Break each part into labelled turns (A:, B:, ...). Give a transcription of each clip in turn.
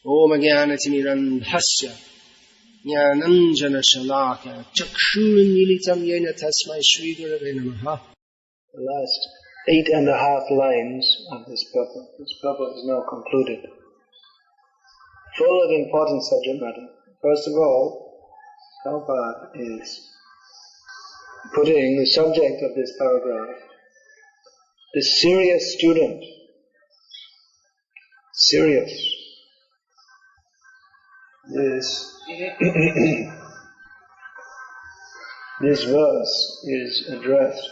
A: Om Jnanatimirandhasya Jnananjana Shalaka Chakshurmilitam Yena Tasmai Shri Gurave Namaha.
B: The last 8.5 lines of this purport. This purport is now concluded. Full of important subject matter. First of all, Prabhupada is putting the subject of this paragraph, the serious student. Serious. This verse is addressed,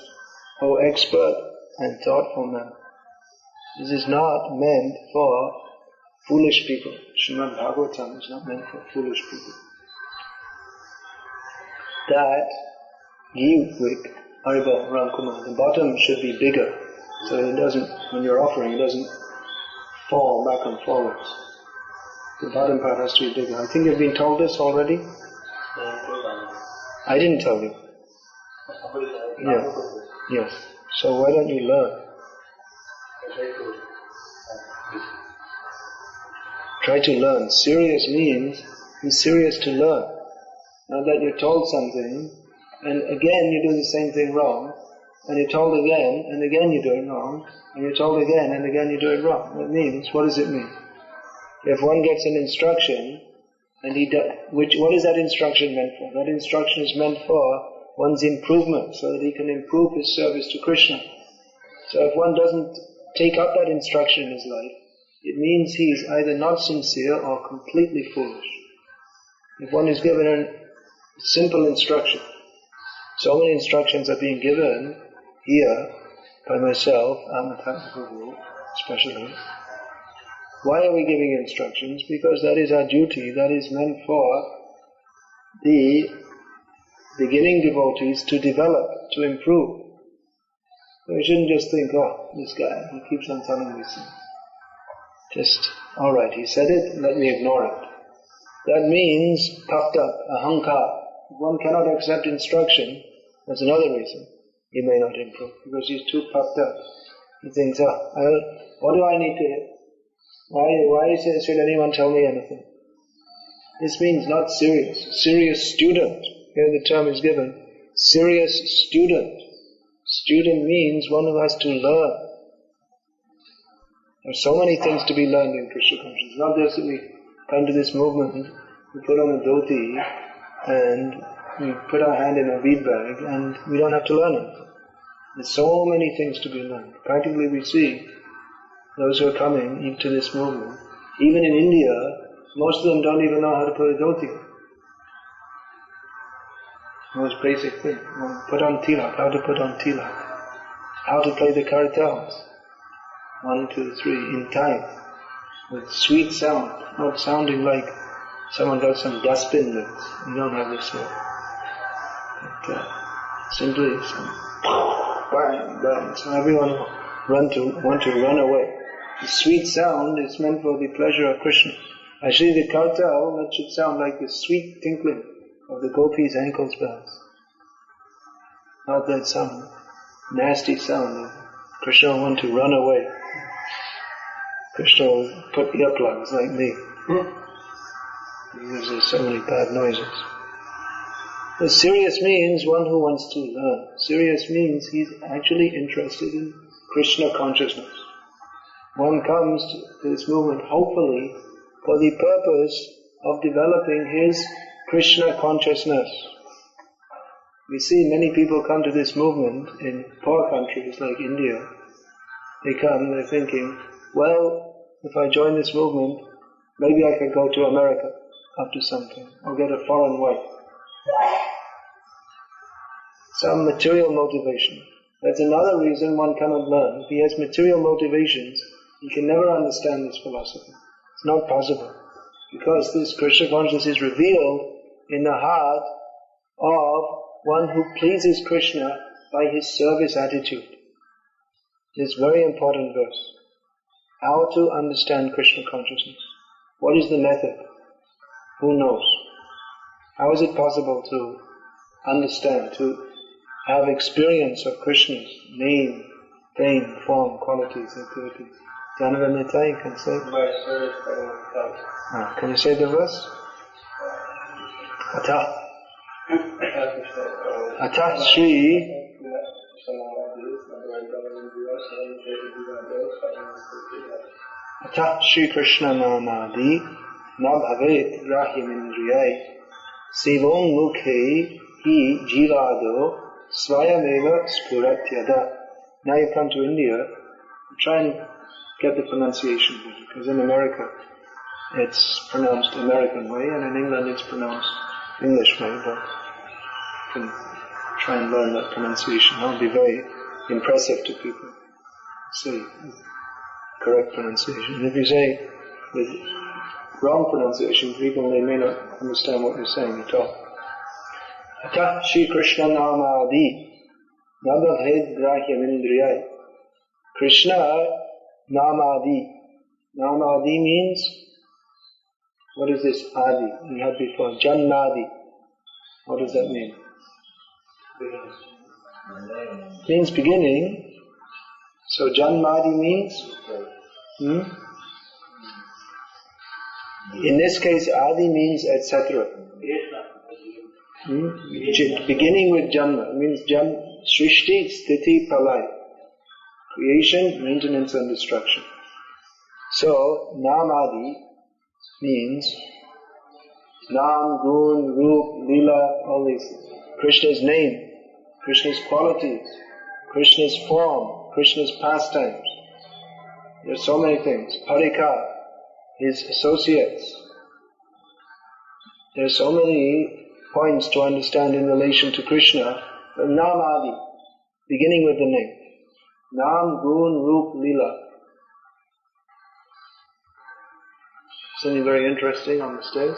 B: O expert and thoughtful man. This is not meant for foolish people. Srimad Bhagavatam is not meant for foolish people. That Givik, Haribol, Ramkumar, the bottom should be bigger, so it doesn't, when you're offering, it doesn't fall back and forwards. The bottom part has to be bigger. I think you've been told this already? I didn't tell you. Yeah. Yes. So why don't you learn? Try to learn. Serious means be serious to learn. Not that you're told something and again you do the same thing wrong, and you're told again and again you do it wrong, and you're told again and again you do it wrong. What means? What does it mean? If one gets an instruction and what is that instruction meant for? That instruction is meant for one's improvement, so that he can improve his service to Krishna. So if one doesn't take up that instruction in his life, it means he is either not sincere or completely foolish. If one is given a simple instruction, so many instructions are being given here by myself, Amatha Guru especially. Why are we giving instructions? Because that is our duty, that is meant for the beginning devotees to develop, to improve. We shouldn't just think, oh, this guy, he keeps on telling these things. Just, alright, he said it, let me ignore it. That means puffed up, ahankar. If one cannot accept instruction, that's another reason he may not improve, because he's too puffed up. He thinks, what do I need to... Why should anyone tell me anything? This means not serious. Serious student. Here the term is given. Serious student. Student means one who has to learn. There are so many things to be learned in Krishna consciousness. Not just that we come to this movement, we put on a dhoti and we put our hand in a bead bag and we don't have to learn it. There's so many things to be learned. Practically we see those who are coming into this movement. Even in India, most of them don't even know how to put a dhoti. Most basic thing. Put on tilak, how to put on tilak. How to play the kartals. 1, 2, 3, in time. With sweet sound, not sounding like someone got some dustbin mix. You don't have this here. But, simply some bang, bang. So everyone want to run away. The sweet sound is meant for the pleasure of Krishna. Actually the kartal, that should sound like the sweet tinkling of the gopis' ankle bells. Not that some nasty sound. Krishna will want to run away. Krishna will put earplugs like me. Because there's so many bad noises. The serious means one who wants to learn. Serious means he's actually interested in Krishna consciousness. One comes to this movement hopefully for the purpose of developing his Krishna consciousness. We see many people come to this movement in poor countries like India. They come, they're thinking, well, if I join this movement, maybe I could go to America after something, or get a foreign wife. Some material motivation. That's another reason one cannot learn. If he has material motivations, he can never understand this philosophy. It's not possible. Because this Krishna consciousness is revealed in the heart of one who pleases Krishna by his service attitude. This very important verse. How to understand Krishna consciousness. What is the method? Who knows? How is it possible to understand, to have experience of Krishna's name, fame, form, qualities, activities? Janavamita, you can say. Can you say the verse? Atah Shri Atah Shri Krishna Namadi Na Bhavet Rahyamindriyai Sivom Mukhe Hi Jivado Swayameva Spuratyada. Now you come to India, try and get the pronunciation better, because in America it's pronounced American way, and in England it's pronounced English way, but you can try and learn that pronunciation. That would be very impressive to people. Say correct pronunciation. And if you say with wrong pronunciation, people they may not understand what you're saying at all. Atah Shri Krishna Namadi Nabhaved Grahyamindriyai. Krishna Namadi. Namadi means, what is this Adi? We had before, Janmadi. What does that mean? Means beginning. So Janmadi means? In this case, Adi means etc. Beginning with Janma means Shrishti, Sthiti, Pralaya. Creation, maintenance and destruction. So, Namadi means Nam, Gun, Rup, Lila, all these. Krishna's name, Krishna's qualities, Krishna's form, Krishna's pastimes. There are so many things. Parika, his associates. There are so many points to understand in relation to Krishna. But Namadi, beginning with the name. Nam, Gun, Rup, Lila. Something very interesting on the stairs?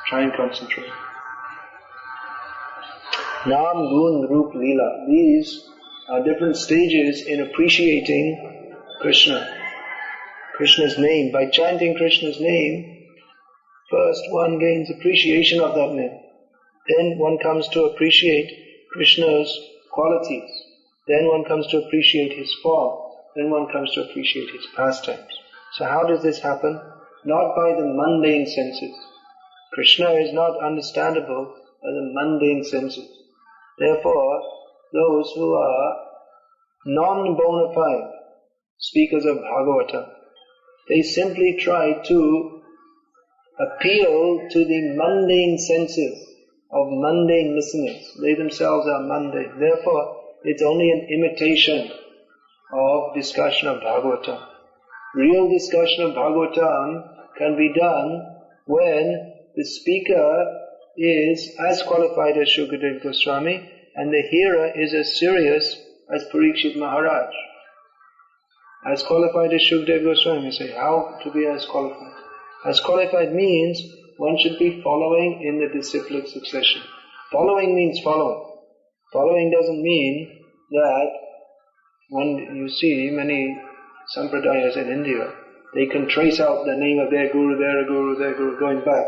B: Try and concentrate. Nam, Gun, Rup, Lila. These are different stages in appreciating Krishna. Krishna's name. By chanting Krishna's name, first one gains appreciation of that name. Then one comes to appreciate Krishna's qualities. Then one comes to appreciate his form. Then one comes to appreciate his pastimes. So how does this happen? Not by the mundane senses. Krishna is not understandable by the mundane senses. Therefore, those who are non-bona fide speakers of Bhagavatam, they simply try to appeal to the mundane senses of mundane listeners. They themselves are mundane. Therefore, it's only an imitation of discussion of Bhagavatam. Real discussion of Bhagavatam can be done when the speaker is as qualified as Shukadeva Goswami and the hearer is as serious as Parikshit Maharaj. As qualified as Shukadeva Goswami, you say, how to be as qualified? As qualified means one should be following in the disciplic succession. Following means following. Following doesn't mean that you see many sampradayas in India, they can trace out the name of their guru, their guru, going back.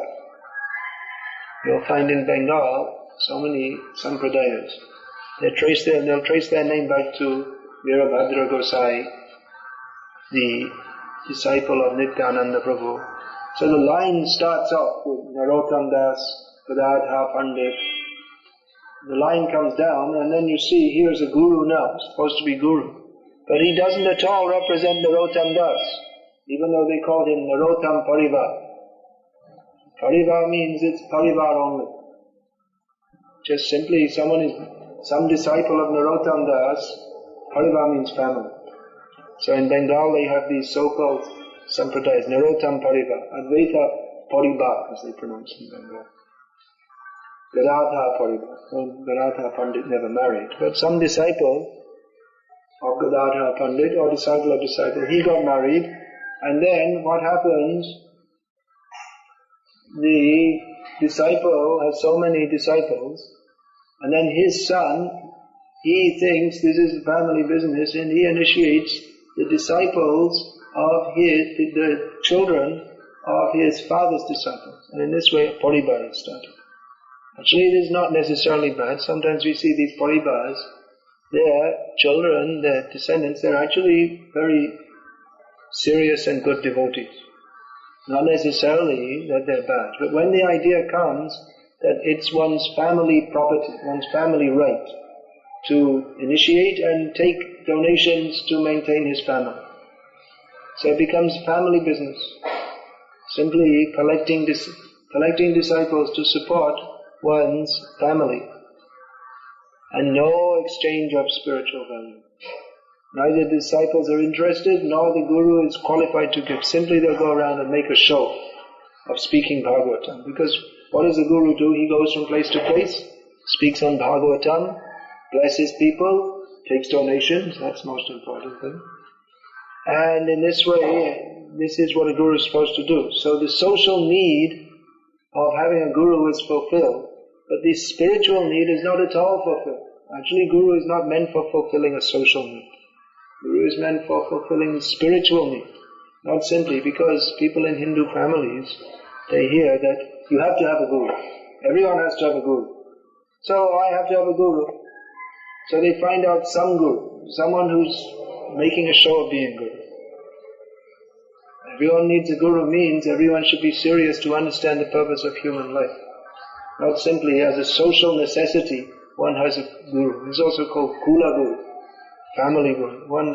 B: You'll find in Bengal so many sampradayas. They'll trace their name back to Virabhadra Gosai, the disciple of Nityananda Prabhu. So the line starts off with Narottam Das, Gadadhar Pandit. The line comes down and then you see here's a guru now, supposed to be guru. But he doesn't at all represent Narottam Das, even though they call him Narottam Parivar. Parivar means it's Parivar only. Just simply some disciple of Narottam Das, Parivar means family. So in Bengal they have these so-called sampradayas, Narottam Parivar, Advaita Parivar as they pronounce in Bengal. Gadadhar Parivar. Well, Gadadhar Pandit never married, but some disciple of Gadadhar Pandit or disciple of disciple, he got married, and then what happens? The disciple has so many disciples, and then his son, he thinks this is family business, and he initiates the disciples of the children of his father's disciples, and in this way a paribar is started. Actually, it is not necessarily bad. Sometimes we see these paribars, their children, their descendants, they're actually very serious and good devotees. Not necessarily that they're bad, but when the idea comes that it's one's family property, one's family right to initiate and take donations to maintain his family. So it becomes family business, simply collecting disciples to support one's family, and no exchange of spiritual value. Neither the disciples are interested, nor the guru is qualified to give. Simply they'll go around and make a show of speaking Bhagavatam. Because what does the guru do? He goes from place to place, speaks on Bhagavatam, blesses people, takes donations, that's the most important thing. And in this way, this is what a guru is supposed to do. So the social need of having a guru is fulfilled, but the spiritual need is not at all fulfilled. Actually, guru is not meant for fulfilling a social need. Guru is meant for fulfilling the spiritual need. Not simply because people in Hindu families, they hear that you have to have a guru. Everyone has to have a guru. So I have to have a guru. So they find out some guru, someone who's making a show of being guru. Everyone needs a guru means everyone should be serious to understand the purpose of human life. Not simply as a social necessity, one has a guru. It's also called Kula Guru, family guru. One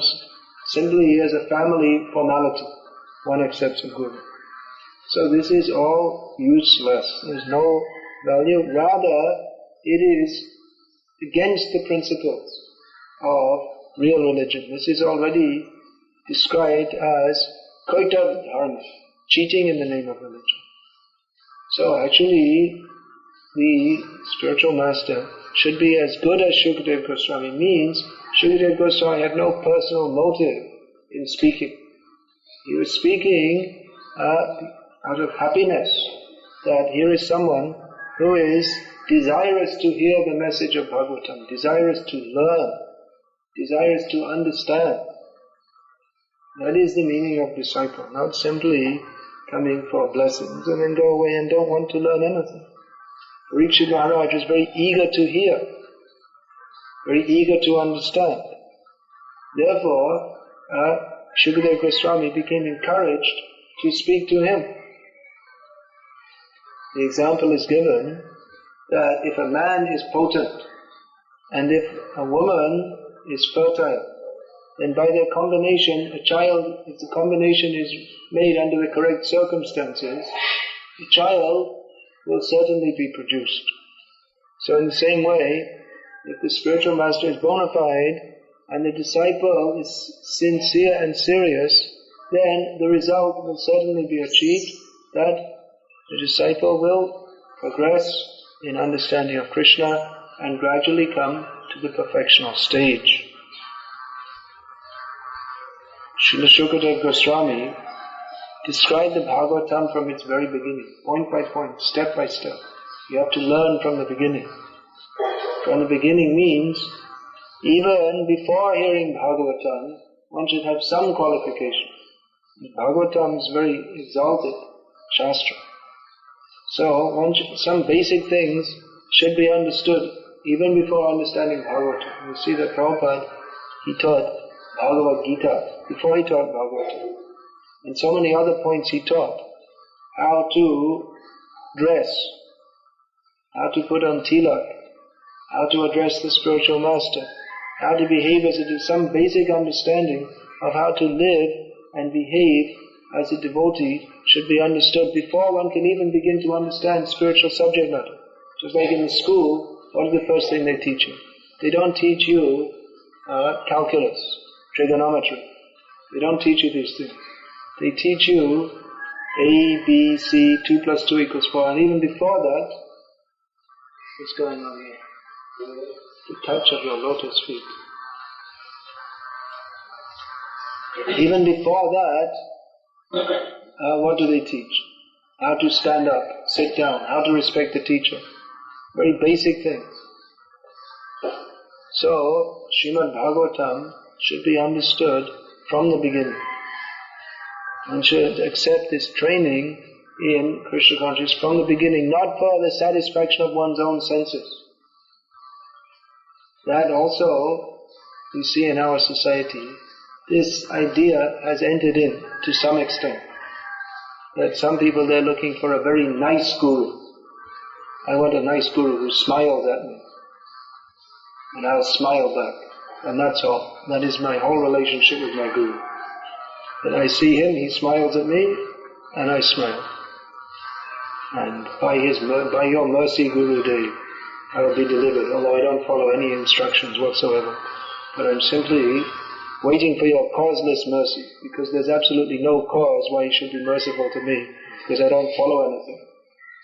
B: simply as a family formality, one accepts a guru. So this is all useless. There's no value. Rather, it is against the principles of real religion. This is already described as Koitav Dharma, cheating in the name of religion. So actually, the spiritual master should be as good as Shukadeva Goswami. Means Shukadeva Goswami had no personal motive in speaking. He was speaking out of happiness that here is someone who is desirous to hear the message of Bhagavatam, desirous to learn, desirous to understand. That is the meaning of disciple, not simply coming for blessings and then go away and don't want to learn anything. Parikshit Maharaj was very eager to hear, very eager to understand. Therefore, Shukadeva Goswami became encouraged to speak to him. The example is given that if a man is potent and if a woman is fertile, then by their combination, a child, if the combination is made under the correct circumstances, the child will certainly be produced. So in the same way, if the spiritual master is bona fide and the disciple is sincere and serious, then the result will certainly be achieved, that the disciple will progress in understanding of Krishna and gradually come to the perfectional stage. Srila Shukadeva Goswami described the Bhagavatam from its very beginning, point by point, step by step. You have to learn from the beginning. From the beginning means, even before hearing Bhagavatam, one should have some qualification. Bhagavatam is very exalted Shastra. So some basic things should be understood even before understanding Bhagavatam. You see that Prabhupada, he taught Bhagavad-gita before he taught Bhagavatam. And so many other points he taught. How to dress, how to put on tilak, how to address the spiritual master, how to behave as some basic understanding of how to live and behave as a devotee should be understood before one can even begin to understand spiritual subject matter. Just like in the school, what is the first thing they teach you? They don't teach you calculus, trigonometry. They don't teach you these things. They teach you A, B, C, 2 plus 2 equals 4. And even before that, what's going on here? The touch of your lotus feet. Even before that, what do they teach? How to stand up, sit down, how to respect the teacher. Very basic things. So, Srimad Bhagavatam should be understood from the beginning. One should accept this training in Krishna consciousness from the beginning, not for the satisfaction of one's own senses. That also you see in our society, this idea has entered in to some extent. That some people, they're looking for a very nice guru. I want a nice guru who smiles at me. And I'll smile back. And that's all. That is my whole relationship with my guru. That I see him, he smiles at me, and I smile. And by your mercy, Guru Dev, I will be delivered, although I don't follow any instructions whatsoever. But I'm simply waiting for your causeless mercy, because there's absolutely no cause why you should be merciful to me, because I don't follow anything.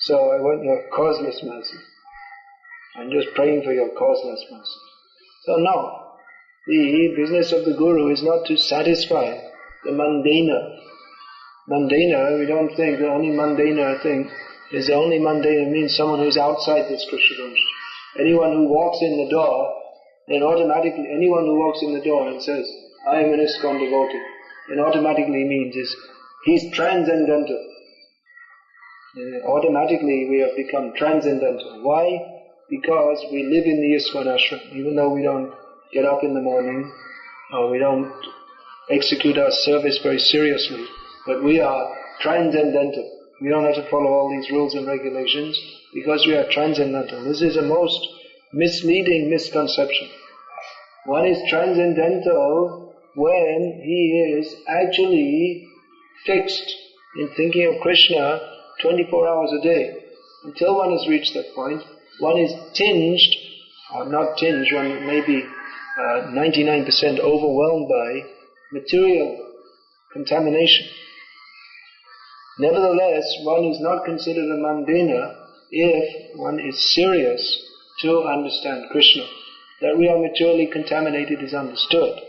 B: So I want your causeless mercy. I'm just praying for your causeless mercy. So no, the business of the Guru is not to satisfy the mundaner. Mundaner, we don't think the only mundaner thing is the only mundaner means someone who's outside this Krishna consciousness. Anyone who walks in the door, then automatically, anyone who walks in the door and says, I am an ISKCON devotee, then automatically means he's transcendental. Automatically we have become transcendental. Why? Because we live in the ISKCON ashram, even though we don't get up in the morning, or we don't execute our service very seriously, but we are transcendental. We don't have to follow all these rules and regulations because we are transcendental. This is a most misleading misconception. One is transcendental when he is actually fixed in thinking of Krishna 24 hours a day. Until one has reached that point, one is tinged, or not tinged, one may be 99% overwhelmed by material contamination. Nevertheless, one is not considered a mundaner if one is serious to understand Krishna. That we are materially contaminated is understood.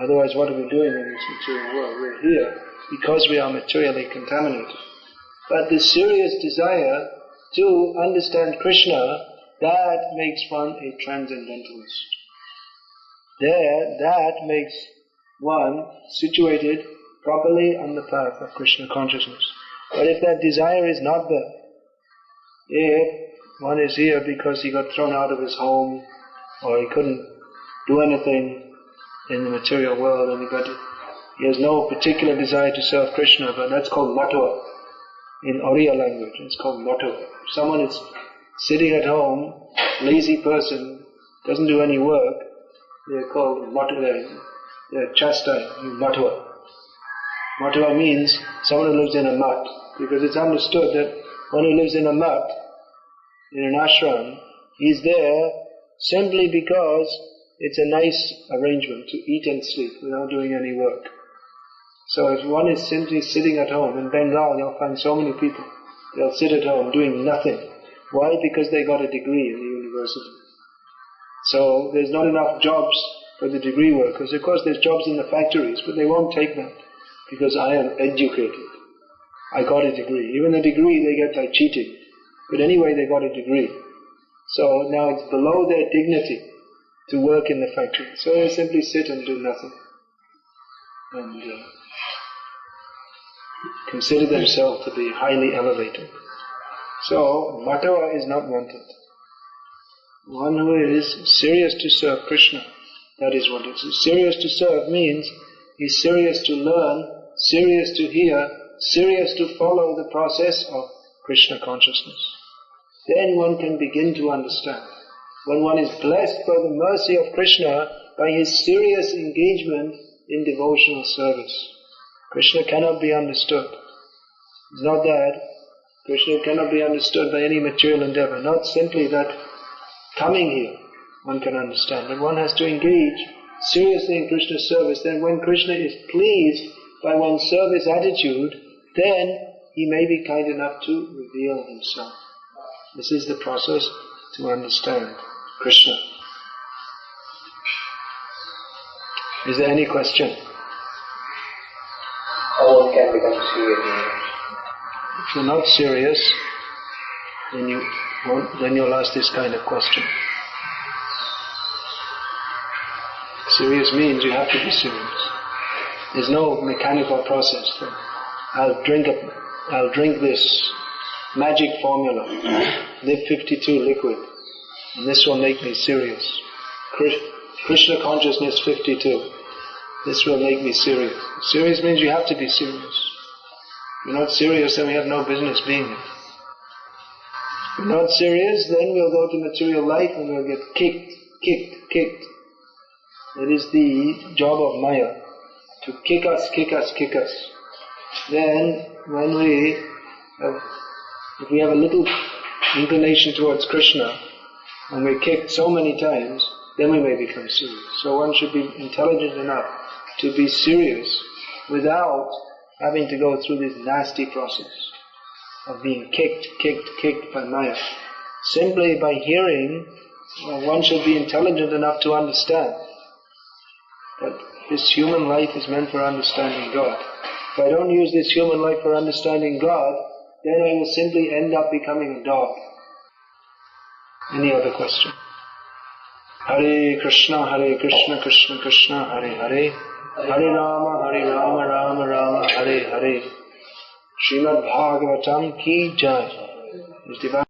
B: Otherwise, what are we doing in this material world? We're here because we are materially contaminated. But the serious desire to understand Krishna, that makes one a transcendentalist. That makes one situated properly on the path of Krishna consciousness. But if that desire is not there, if one is here because he got thrown out of his home, or he couldn't do anything in the material world, and he has no particular desire to serve Krishna, but that's called matua. In Oriya language, it's called matua. If someone is sitting at home, lazy person, doesn't do any work, they're called matua. They're chastised, matua. Matua means someone who lives in a mutt, because it's understood that one who lives in a mutt, in an ashram, he's there simply because it's a nice arrangement to eat and sleep without doing any work. So if one is simply sitting at home, in Bengal you'll find so many people, they'll sit at home doing nothing. Why? Because they got a degree in the university. So there's not enough jobs for the degree workers. Of course there's jobs in the factories, but they won't take that because I am educated. I got a degree. Even the degree they get by cheating. But anyway, they got a degree. So now it's below their dignity to work in the factory. So they simply sit and do nothing. And consider themselves to be highly elevated. So, matua is not wanted. One who is serious to serve Krishna, that is wanted. So serious to serve means he's serious to learn, serious to hear, serious to follow the process of Krishna consciousness. Then one can begin to understand. When one is blessed by the mercy of Krishna, by his serious engagement in devotional service, Krishna cannot be understood. It's not that Krishna cannot be understood by any material endeavor. Not simply that coming here one can understand, but one has to engage seriously in Krishna's service. Then when Krishna is pleased by one's service attitude, then he may be kind enough to reveal himself. This is the process to understand Krishna. Is there any question?
C: How one can become serious?
B: If you're not serious, then you'll ask this kind of question. Serious means you have to be serious. There's no mechanical process. I'll drink this magic formula, Lip 52 liquid, and this will make me serious. Krishna consciousness 52. This will make me serious. Serious means you have to be serious. If you're not serious, then we have no business being there. If we're not serious, then we'll go to material life and we'll get kicked. That is the job of Maya, to kick us. Then, if we have a little inclination towards Krishna, and we're kicked so many times, then we may become serious. So one should be intelligent enough to be serious without having to go through this nasty process of being kicked by Maya. Simply by hearing, one should be intelligent enough to understand that this human life is meant for understanding God. If I don't use this human life for understanding God, then I will simply end up becoming a dog. Any other question? Hare Krishna, Krishna Krishna, Hare Hare, Hare Rama, Rama Rama, Hare Hare. Srimad Bhagavatam ki jai.